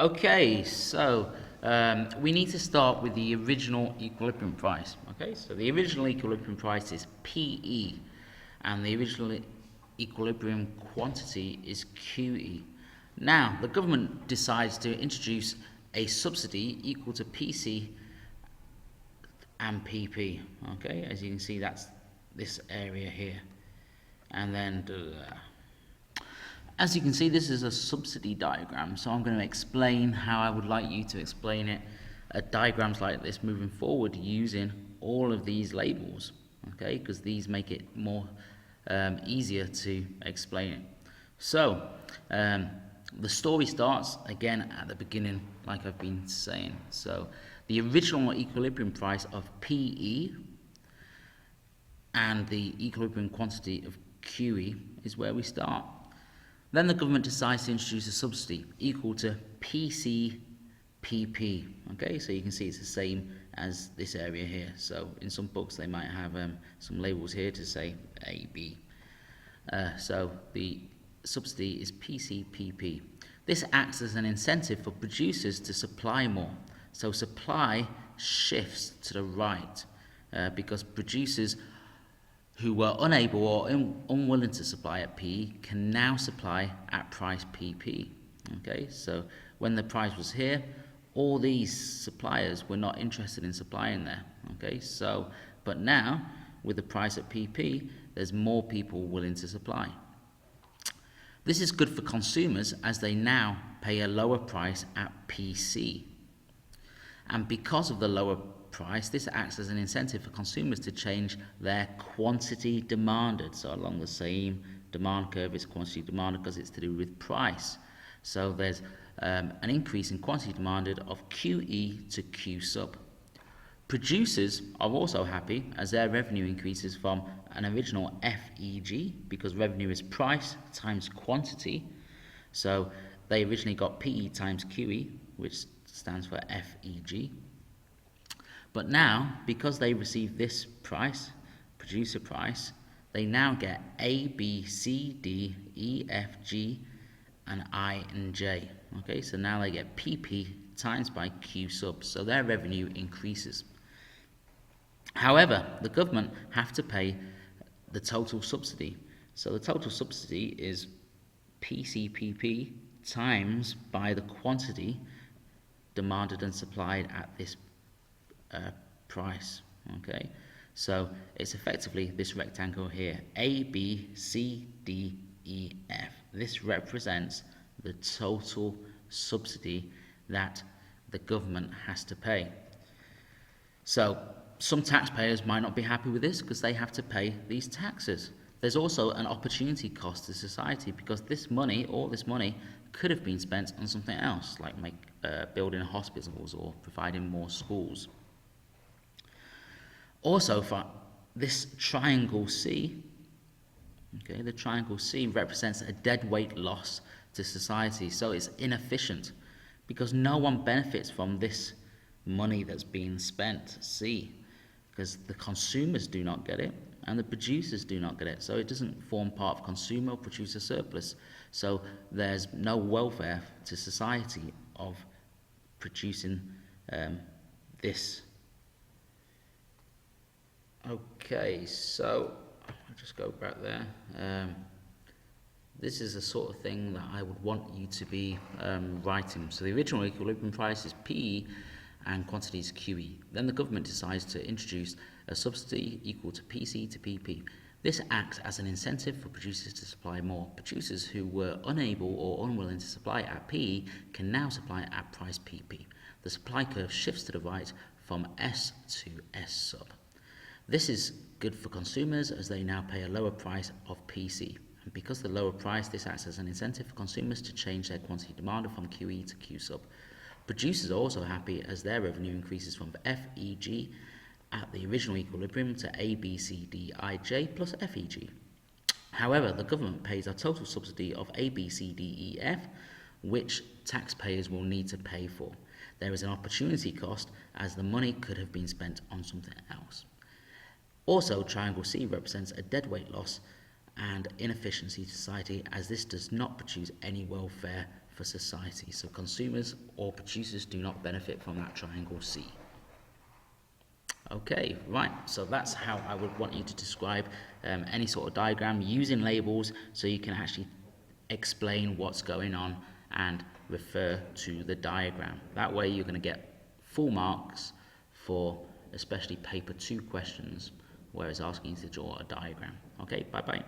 Okay, so we need to start with the original equilibrium price. Okay, so the original equilibrium price is PE, and the original equilibrium quantity is QE. Now, the government decides to introduce a subsidy equal to PC and PP. Okay, as you can see, that's this area here, and then as you can see, this is a subsidy diagram, so I'm going to explain how I would like you to explain it at diagrams like this moving forward using all of these labels, okay, because these make it more easier to explain it. So the story starts again at the beginning, like I've been saying. So the original equilibrium price of PE and the equilibrium quantity of QE is where we start. Then the government decides to introduce a subsidy equal to PCPP. Okay, so you can see it's the same as this area here. So in some books they might have some labels here to say AB. So the subsidy is PCPP. This acts as an incentive for producers to supply more. So supply shifts to the right because producers who were unable or unwilling to supply at PE can now supply at price PP. Okay, so when the price was here, all these suppliers were not interested in supplying there. Okay, so but now with the price at PP, there's more people willing to supply. This is good for consumers as they now pay a lower price at PC. And because of the lower price, this acts as an incentive for consumers to change their quantity demanded. So along the same demand curve is quantity demanded because it's to do with price. So there's an increase in quantity demanded of QE to Q sub. Producers are also happy as their revenue increases from an original FEG because revenue is price times quantity. So they originally got PE times QE, which stands for FEG. But now, because they receive this price, producer price, they now get A, B, C, D, E, F, G, and I and J. Okay, so now they get PP times by Q sub, so their revenue increases. However, the government have to pay the total subsidy. So the total subsidy is PCPP times by the quantity demanded and supplied at this price. Okay, so it's effectively this rectangle here, A, B, C, D, E, F. This represents the total subsidy that the government has to pay. So some taxpayers might not be happy with this because they have to pay these taxes. There's also an opportunity cost to society because this money, all this money, could have been spent on something else, like building hospitals or providing more schools. Also, for this triangle C, okay, the triangle C represents a deadweight loss to society, so it's inefficient because no one benefits from this money that's being spent, C, because the consumers do not get it and the producers do not get it, so it doesn't form part of consumer or producer surplus, so there's no welfare to society of producing this. Okay, so I'll just go back there. This is the sort of thing that I would want you to be writing. So the original equilibrium price is PE and quantity is QE. Then the government decides to introduce a subsidy equal to PC to PP. This acts as an incentive for producers to supply more. Producers who were unable or unwilling to supply at PE can now supply at price PP. The supply curve shifts to the right from S to S sub. This is good for consumers as they now pay a lower price of PC. And because of the lower price, this acts as an incentive for consumers to change their quantity demanded from QE to Q sub. Producers are also happy as their revenue increases from FEG at the original equilibrium to A, B, C, D, I, J plus FEG. However, the government pays a total subsidy of A, B, C, D, E, F, which taxpayers will need to pay for. There is an opportunity cost as the money could have been spent on something else. Also, triangle C represents a deadweight loss and inefficiency to society as this does not produce any welfare for society. So consumers or producers do not benefit from that triangle C. Okay, right, so that's how I would want you to describe any sort of diagram using labels, so you can actually explain what's going on and refer to the diagram. That way you're going to get full marks for especially paper 2 questions, where it's asking you to draw a diagram. Okay, bye bye.